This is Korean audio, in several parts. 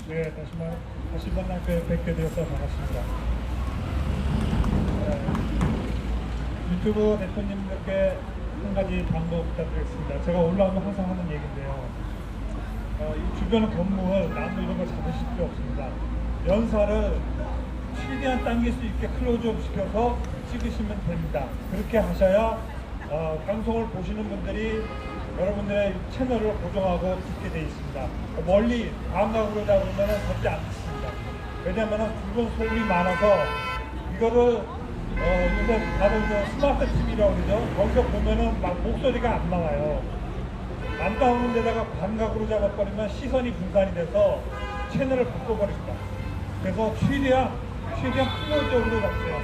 네, 다시 만나 뵙게 되어서 반갑습니다. 유튜브 대표님들께 한 가지 당부 부탁드리겠습니다. 제가 올라오면 항상 하는 얘기인데요. 이 주변 건물, 나무 이런 거 잡으실 필요 없습니다. 연사를 최대한 당길 수 있게 클로즈업 시켜서 찍으시면 됩니다. 그렇게 하셔야 방송을 보시는 분들이 여러분들의 채널을 고정하고 듣게 되어 있습니다. 멀리 광각으로 잡으면 절대 안 듣습니다. 왜냐하면 주변 소음이 많아서 이거를 요새 다들 스마트 TV라고 그러죠. 거기서 보면은 막 목소리가 안 나와요. 안 나오는 데다가 광각으로 잡아버리면 시선이 분산이 돼서 채널을 바꿔버립니다. 그래서 최대한 클로즈업으로 잡세요.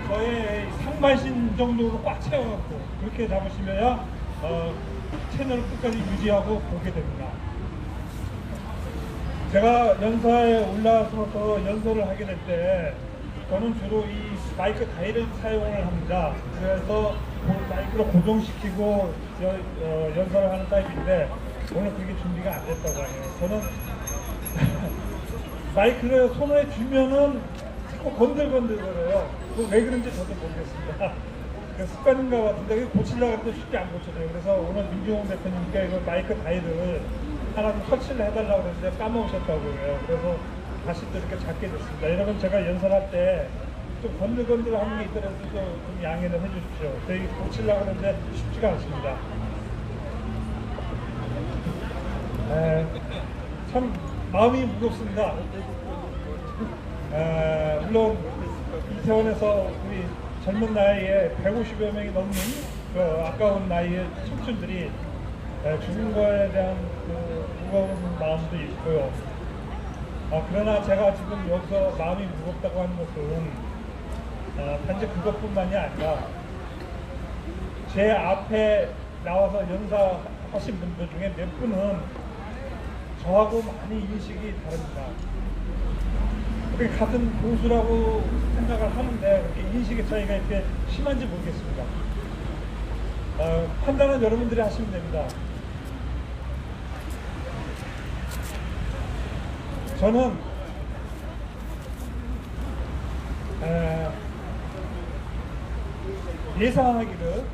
저의 상반신 정도로 꽉 채워갖고 그렇게 잡으시면 채널을 끝까지 유지하고 보게 됩니다. 제가 연사에 올라서서 연설을 하게 될 때 저는 주로 이 마이크 다이를 사용을 합니다. 그래서 마이크로 고정시키고 연설을 하는 타입인데 오늘 그게 준비가 안 됐다고 해요. 저는 마이크를 손에 쥐면은 자꾸 건들건들거려요. 왜 그런지 저도 모르겠습니다. 습관인 것 같은데 고치려고 해도 쉽게 안 고쳐져요. 그래서 오늘 민주홍 대표님께 이거 마이크 다이를 하나 좀 설치를 해달라고 그랬는데 까먹으셨다고 해요. 그래서 다시 또 이렇게 잡게 됐습니다. 여러분 제가 연설할 때 좀 건들건들 하는 게 있더라도 좀 양해를 해주십시오. 저희 고치려고 하는데 쉽지가 않습니다. 참 마음이 무겁습니다. 물론 이태원에서 우리 젊은 나이에 150여 명이 넘는 그 아까운 나이의 청춘들이 죽은 거에 대한 그 무거운 마음도 있고요. 그러나 제가 지금 여기서 마음이 무겁다고 하는 것은 단지 그것뿐만이 아니라 제 앞에 나와서 연사하신 분들 중에 몇 분은 저하고 많이 인식이 다릅니다. 같은 보수라고 생각을 하는데 그렇게 인식의 차이가 이렇게 심한지 모르겠습니다. 판단은 여러분들이 하시면 됩니다. 저는 예상하기를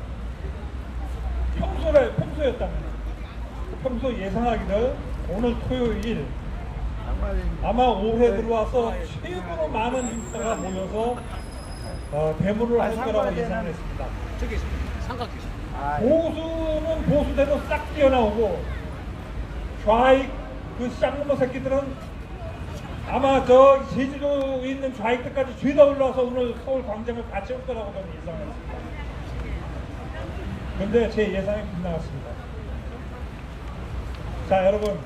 평소 예상하기를 오늘 토요일 아마 올해 들어와서 최고로 많은 인파가 모여서 데모를 할 거라고 예상했습니다. 저기 삼각형. 보수는 보수대로 싹 뛰어나오고 좌익 그 쌍놈의 새끼들은 아마 저 제주도에 있는 좌익들까지 죄다 올라와서 오늘 서울 광장을 다 채울 거라고 저는 예상했습니다. 그런데 제 예상이 빗나갔습니다. 자 여러분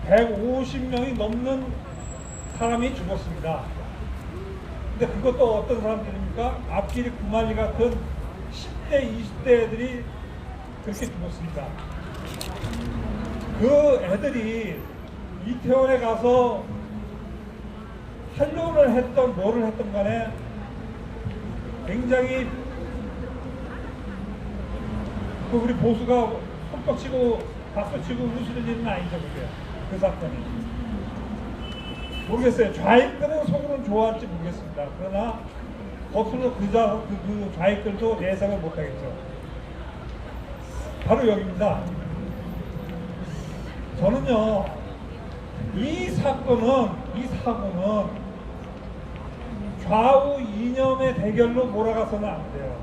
150명이 넘는 사람이 죽었습니다. 근데 그것도 어떤 사람들입니까? 앞길이 구만리 같은 10대, 20대 애들이 그렇게 죽었습니다. 그 애들이 이태원에 가서 활동을 했던 뭐를 했던 간에 굉장히 우리 보수가 손뼉 치고 박수 치고 웃을 일은 아니죠. 그게 그 사건이 모르겠어요. 좌익들은 속으로는 좋아할지 모르겠습니다. 그러나 겉으로 그 좌익들도 예상을 못하겠죠. 바로 여기입니다. 저는요 이 사고는 좌우 이념의 대결로 몰아가서는 안 돼요.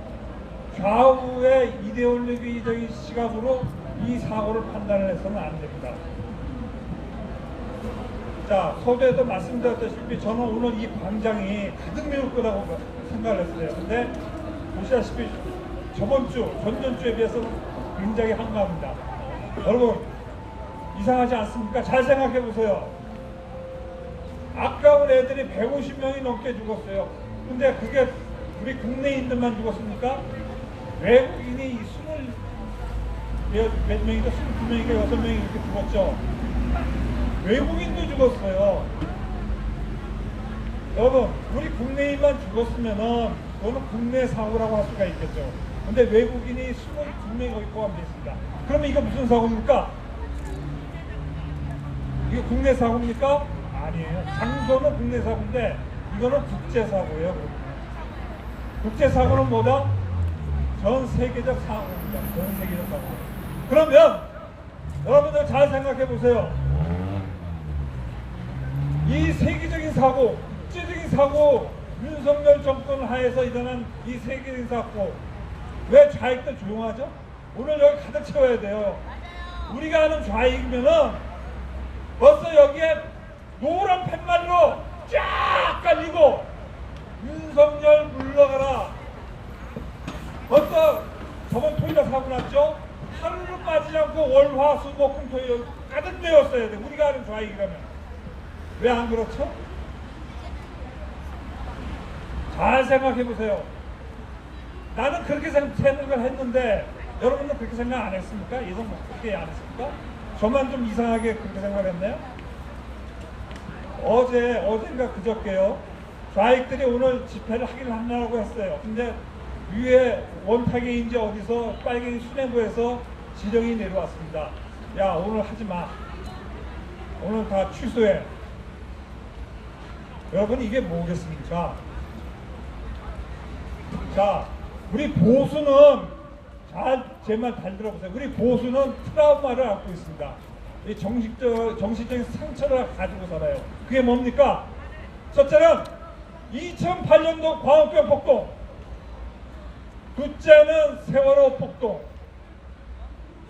좌우의 이데올로기적인 시각으로 이 사고를 판단을 해서는 안 됩니다. 자, 서두에도 말씀드렸다시피 저는 오늘 이 광장이 가득 메울 거라고 생각을 했어요. 근데 보시다시피 전전주에 비해서 굉장히 한가합니다. 여러분 이상하지 않습니까? 잘 생각해 보세요. 아까운 애들이 150명이 넘게 죽었어요. 근데 그게 우리 국내인들만 죽었습니까? 외국인이 몇 명인가 22명인가 6명이 이렇게 죽었죠. 외국인도 죽었어요. 여러분 우리 국내인만 죽었으면은 그거는 국내 사고라고 할 수가 있겠죠. 근데 외국인이 22명이 거기 포함되어 있습니다. 그러면 이거 무슨 사고입니까? 이거 국내 사고입니까? 아니에요. 장소는 국내 사고인데 이거는 국제 사고예요. 국제 사고는 뭐다? 전 세계적 사고입니다. 전 세계적 사고. 그러면 여러분들 잘 생각해 보세요. 이 세계적인 사고, 국제적인 사고, 윤석열 정권 하에서 일어난 이 세계적인 사고, 왜 좌익들 조용하죠? 오늘 여기 가득 채워야 돼요. 우리가 하는 좌익이면은 벌써 여기에 노란 팻말로 쫙 깔리고 윤석열 물러가라. 벌써 저번 토요일에 사고 났죠? 하루도 빠지지 않고 월, 화, 수, 목, 금, 토일 가득 되었어야 돼. 우리가 하는 좌익이라면. 왜 안 그렇죠? 잘 생각해 보세요. 나는 그렇게 생각을 했는데 여러분은 그렇게 생각 안 했습니까? 예전 그렇게 안 했습니까? 저만 좀 이상하게 그렇게 생각했나요? 어젠가 그저께요. 좌익들이 오늘 집회를 하긴 한다고 했어요. 근데 위에 원탁에인지 어디서 빨갱이 수뇌부에서 지령이 내려왔습니다. 야, 오늘 하지 마. 오늘 다 취소해. 여러분, 이게 뭐겠습니까? 자, 우리 보수는 제 말 잘 들어보세요. 우리 보수는 트라우마를 안고 있습니다. 이 정신적인 상처를 가지고 살아요. 그게 뭡니까? 첫째는 2008년도 광우병 폭동, 둘째는 세월호 폭동,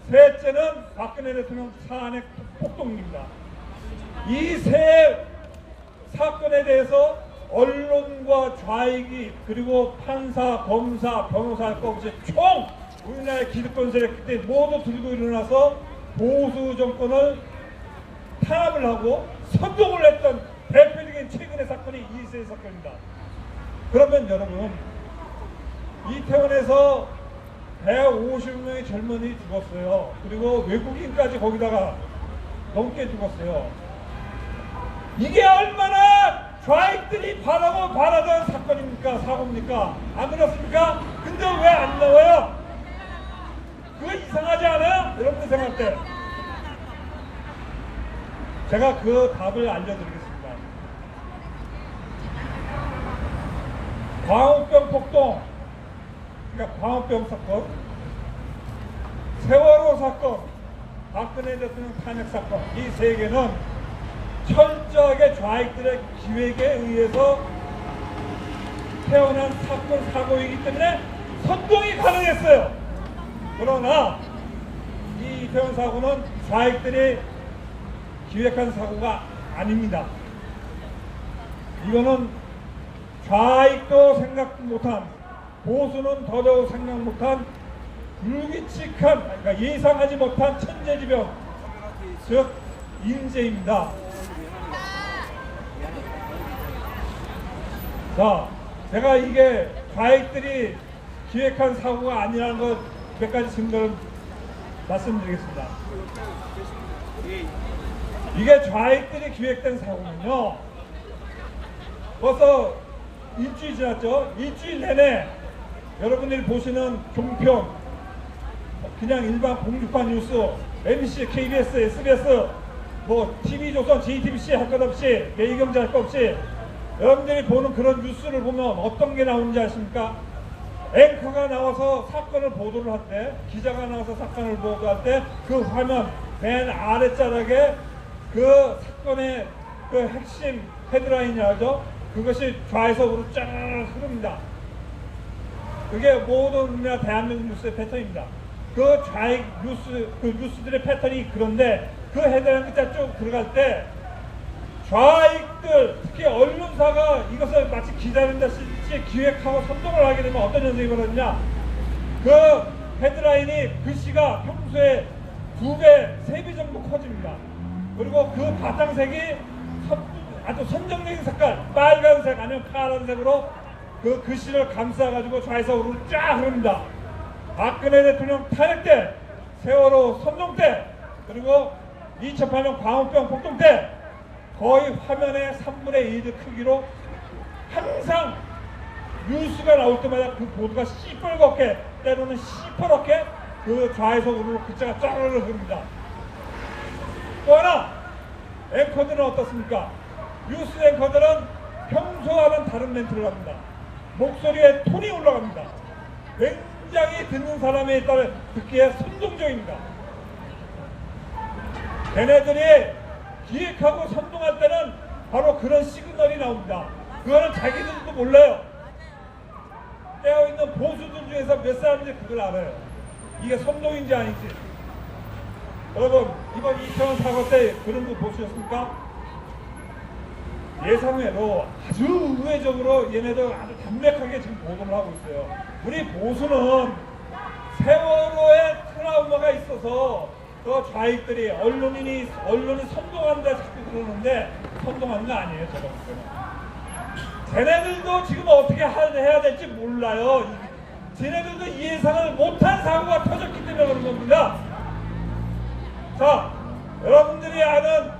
셋째는 박근혜 대통령 사안의 폭동입니다. 이 세 사건에 대해서 언론과 좌익이 그리고 판사, 검사, 변호사 할 것 없이 총 우리나라의 기득권 세력 그때 모두 들고 일어나서 보수 정권을 탄압을 하고 선동을 했던 대표적인 최근의 사건이 이세 사건입니다. 그러면 여러분, 이태원에서 150명의 젊은이 죽었어요. 그리고 외국인까지 거기다가 넘게 죽었어요. 이게 얼마나 좌익들이 바라던 사건입니까? 사고입니까? 안 그렇습니까? 근데 왜 안 나와요? 그거 이상하지 않아요? 여러분들 생각할 때 제가 그 답을 알려드리겠습니다. 광우병 폭동, 그러니까 광우병 사건, 세월호 사건, 박근혜 대통령 탄핵 사건, 이 세 개는 철저하게 좌익들의 기획에 의해서 태어난 사건, 사고이기 때문에 선동이 가능했어요. 그러나 이 이태원 사고는 좌익들이 기획한 사고가 아닙니다. 이거는 좌익도 생각 못한, 보수는 더더욱 생각 못한 불규칙한, 그러니까 예상하지 못한 천재지변, 즉 인재입니다. 자, 제가 이게 좌익들이 기획한 사고가 아니라는 것 몇 가지 증거를 말씀드리겠습니다. 이게 좌익들이 기획된 사고는요, 벌써 일주일 지났죠? 일주일 내내 여러분들이 보시는 종편, 그냥 일반 공중파 뉴스, MBC, KBS, SBS, 뭐 TV조선, JTBC 할 것 없이, 매일경제 할 것 없이 여러분들이 보는 그런 뉴스를 보면 어떤 게 나오는지 아십니까? 앵커가 나와서 사건을 보도를 할 때, 기자가 나와서 사건을 보도할 때 그 화면 맨 아랫자락에 그 사건의 그 핵심 헤드라인이라죠. 그것이 좌에서 우로 쫙 흐릅니다. 그게 모든 우리나라 대한민국 뉴스의 패턴입니다. 그 좌익 뉴스, 그 뉴스들의 패턴이 그런데 그 헤드라인 끝에 쭉 들어갈 때 좌익들, 특히 언론사가 이것을 마치 기다린다시피 기획하고 선동을 하게 되면 어떤 현상이 벌어지냐, 그 헤드라인이 글씨가 평소에 2배, 3배 정도 커집니다. 그리고 그 바탕색이 아주 선정적인 색깔, 빨간색 아니면 파란색으로 그 글씨를 감싸가지고 좌에서 우로 쫙 흐릅니다. 박근혜 대통령 탄핵 때, 세월호 선동 때, 그리고 2008년 광우병 폭동 때 거의 화면의 3분의 1 크기로 항상 뉴스가 나올 때마다 그 보도가 시뻘겋게, 때로는 시퍼렇게 그 좌에서 우르르 글자가 쫙 흐릅니다. 또 하나, 앵커들은 어떻습니까? 뉴스 앵커들은 평소와는 다른 멘트를 합니다. 목소리에 톤이 올라갑니다. 굉장히 듣는 사람에 따라 듣기에 선동적입니다. 걔네들이 기획하고 선동할 때는 바로 그런 시그널이 나옵니다. 그거는 자기들도 몰라요. 깨어있는 보수들 중에서 몇 사람들이 그걸 알아요. 이게 선동인지 아닌지. 여러분, 이번 이태원 사고 때 그런 거 보셨습니까? 예상외로 아주 우회적으로 얘네들 아주 담백하게 지금 보도를 하고 있어요. 우리 보수는 세월호의 트라우마가 있어서 그 좌익들이 언론이 선동한다 자꾸 그러는데 선동하는 거 아니에요. 제가 볼 때는. 쟤네들도 지금 어떻게 해야 될지 몰라요. 쟤네들도 예상을 못한 사고가 터졌기 때문에 그런 겁니다. 자, 여러분들이 아는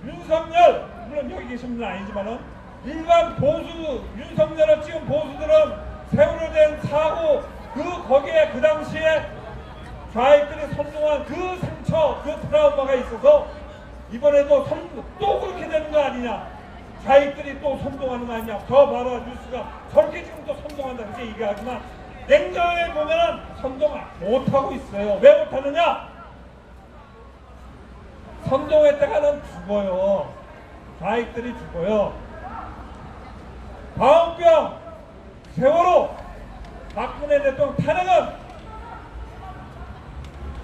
윤석열, 물론 여기 계신 분은 아니지만은 일반 보수, 윤석열을 찍은 보수들은 세월호 된 사고 거기에 그 당시에 좌익들이 선동한 그 상처, 그 트라우마가 있어서 이번에도 또 그렇게 되는 거 아니냐, 좌익들이 또 선동하는 거 아니냐, 저 봐라 뉴스가 저렇게 지금 또 선동한다 이렇게 얘기하지만 냉정하게 보면은 선동 못하고 있어요. 왜 못하느냐? 선동했다가는 죽어요. 좌익들이 죽어요. 광우병, 세월호, 박근혜 대통령 탄핵은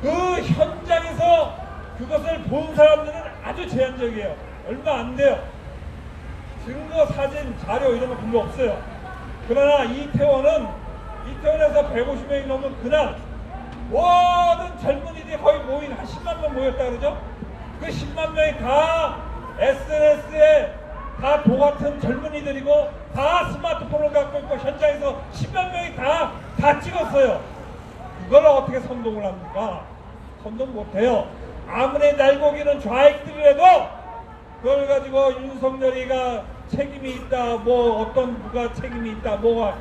그 현장에서 그것을 본 사람들은 아주 제한적이에요. 얼마 안 돼요. 증거, 사진, 자료 이런 거 별로 없어요. 그러나 이태원에서 150명이 넘은 그날 모든 젊은이들이 거의 모인 한 10만 명 모였다 그러죠? 그 10만 명이 다 SNS에 다 도같은 젊은이들이고 다 스마트폰을 갖고 있고 현장에서 10만 명이 다 찍었어요. 그걸 어떻게 선동을 합니까? 선동 못해요. 아무리 날고기는 좌익들이라도 그걸 가지고 윤석열이가 책임이 있다, 뭐 어떤 누가 책임이 있다, 뭐가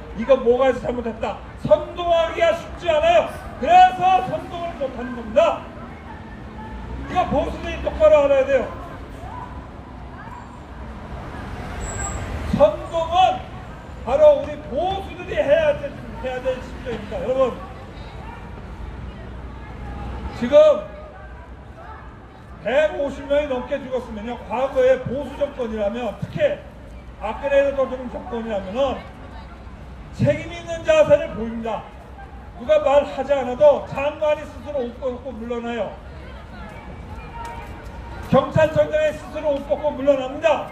해서 잘못했다, 선동하기가 쉽지 않아요. 그래서 선동을 못하는 겁니다. 이거 보수들이 똑바로 알아야 돼요. 선동은 바로 우리 보수들이 해야 될 실정입니다. 여러분, 지금 150명이 넘게 죽었으면요, 과거에 보수 정권이라면, 특히 박근혜 대통령 정권이라면은 책임 있는 자세를 보입니다. 누가 말하지 않아도 장관이 스스로 옷 벗고 물러나요. 경찰청장이 스스로 옷 벗고 물러납니다.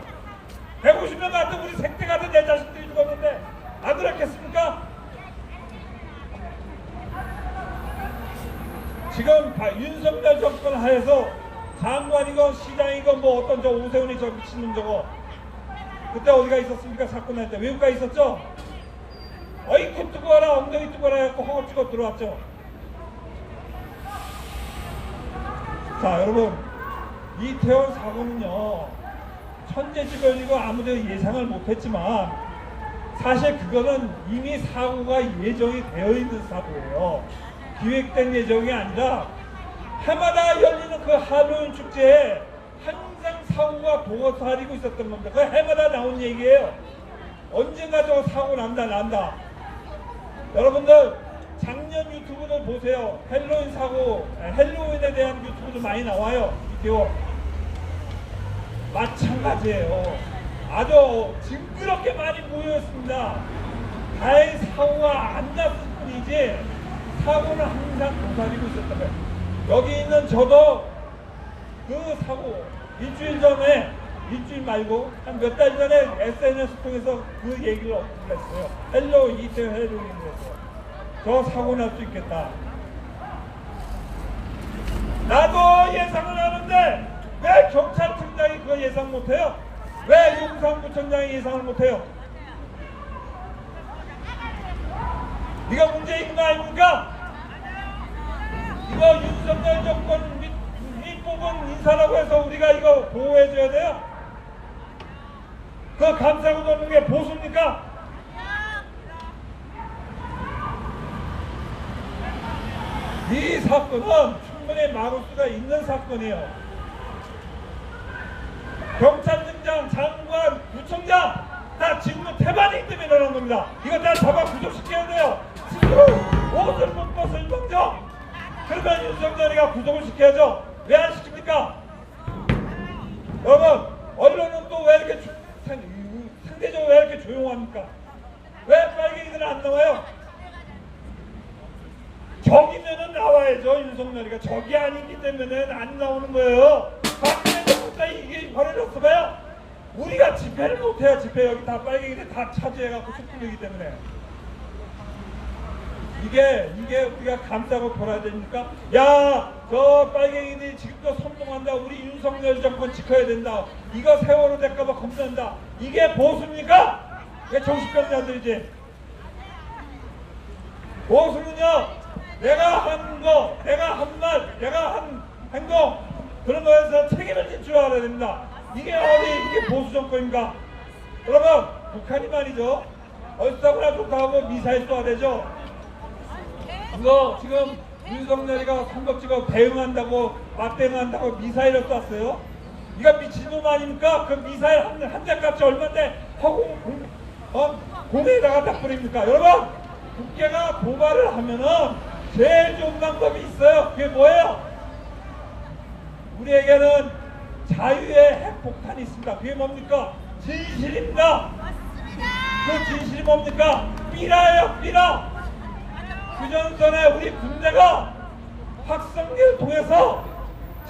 150명 같은 우리 생태 같은 내 자식들이 죽었는데 안 그렇겠습니까? 지금 윤석열 정권 하에서 장관이건 시장이건 뭐 어떤 저 오세훈이 저 미친놈 저거 그때 어디가 있었습니까? 사건 날 때 외국가 있었죠? 어이쿠 뜨고 와라, 엉덩이 뜨고 와라 해갖고 허겁지겁 들어왔죠. 자, 여러분, 이태원 사고는요 천재지변이고 아무도 예상을 못했지만 사실 그거는 이미 사고가 예정이 되어 있는 사고예요. 기획된 예정이 아니라 해마다 열리는 그 할로윈 축제에 항상 사고가 도사리고 있었던 겁니다. 그 해마다 나온 얘기예요. 언젠가 저 사고 난다. 여러분들 작년 유튜브들 보세요. 헬로윈 사고, 헬로윈에 대한 유튜브도 많이 나와요. 이태원 마찬가지예요. 아주 징그럽게 많이 모여있습니다. 다행히 사고가 안 났을 뿐이지 사고는 항상 도사리고 있었던 거예요. 여기 있는 저도 그 사고 일주일 말고 한 몇 달 전에 SNS 통해서 그 얘기를 얻고 했어요. 이태원 헬로윈에서 저 사고 날 수 있겠다. 나도 예상을 하는데 왜 경찰청장이 그거 예상 못해요? 왜 용산구청장이 예상을 못해요? 이거 문제 있는 거 아닙니까? 이거 윤석열 정권 뽑은 인사라고 해서 우리가 이거 보호해줘야 돼요? 그 감싸고 도는 게 보수입니까? 이 사건은 충분히 막을 수가 있는 사건이에요. 경찰청장, 장관, 구청장 다 지금은 태반이기 때문에 일어난 겁니다. 이거 다 잡아 구속시켜야 돼요. 스스로 옷을 못 벗은 윤석열. 그러면 윤석열이가 구속을 시켜야죠. 왜 안 시킵니까? 여러분, 언론은 또 왜 이렇게 상대적으로 왜 이렇게 조용합니까? 왜 빨갱이들은 안 나와요? 적이면은 나와야죠. 윤석열이가 적이 아니기 때문에 안 나오는 거예요. 박근혜 정부가 이게 벌어졌어 봐요. 우리가 집회를 못해요. 집회 여기 다 빨갱이들 다 차지해갖고 촛불이기 때문에 이게 우리가 감싸고 돌아야 됩니까? 야, 저 빨갱이들이 지금도 선동한다. 우리 윤석열 정권 지켜야 된다. 이거 세월호 될까봐 겁난다. 이게 보수입니까? 이게 정신병자들이지. 보수는요, 내가 한 거, 내가 한 말, 내가 한 행동, 그런 거에서 책임을 질 줄 알아야 됩니다. 이게 이게 보수 정권인가? 여러분, 북한이 말이죠. 얼싸구나 좋다고 미사일 쏘아야 되죠. 이거 지금 윤석열이가 선거 찍어 대응한다고 맞대응한다고 미사일을 쐈어요. 이거 미친놈 아닙니까? 그 미사일 한 대값이 얼마인데 공에다가 다 뿌립니까? 여러분, 국회가 도발을 하면은 제일 좋은 방법이 있어요. 그게 뭐예요? 우리에게는 자유의 핵폭탄이 있습니다. 그게 뭡니까? 진실입니다. 그 진실이 뭡니까? 삐라예요, 삐라. 휴전선에 우리 군대가 확성기를 통해서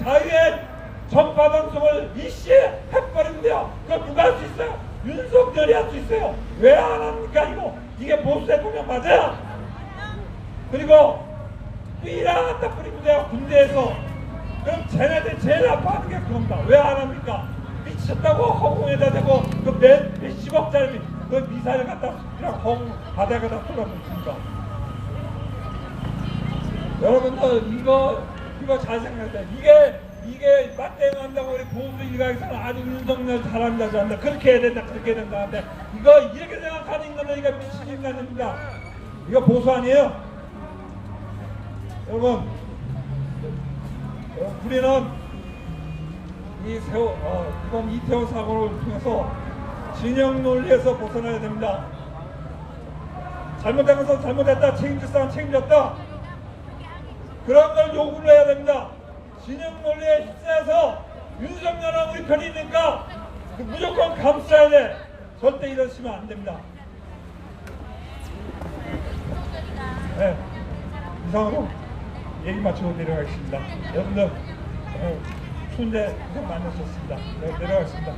자유의 전파 방송을 일시에 해버리는데요. 그거 누가 할 수 있어요? 윤석열이 할 수 있어요. 왜 안 합니까? 이게 보수 대통령 맞아요. 그리고 삐라 갖다 뿌리면 돼요. 군대에서. 그럼 쟤네들 제일 아파하는 게 그겁니다. 왜 안 합니까? 미쳤다고 허공에다 대고 그 몇십억짜리 그 미사일 갖다 그냥 허공 바닥에다 쏟아붓습니까? 여러분들 이거 잘 생각해야 돼. 이게 맞대응한다고 우리 보수 일각에서는 아주 윤석열 잘한다 잘한다 그렇게 해야 된다 그렇게 해야 된다 하는데 이거 이렇게 생각하는 인간은 이거 미친 인간입니다. 이거 보수 아니에요? 여러분, 우리는 이번 이태원 사고를 통해서 진영 논리에서 벗어나야 됩니다. 잘못된 것은 잘못했다, 책임질 사람 책임졌다, 그런 걸 요구를 해야 됩니다. 진영 논리에 휩싸여서 윤석열하고 우리 편이 있으니까 무조건 감싸야 돼. 절대 이러시면 안 됩니다. 네, 이상으로 얘기 마치고 내려가겠습니다. 여러분들 추운데 고생 많으셨습니다. 네, 내려가겠습니다.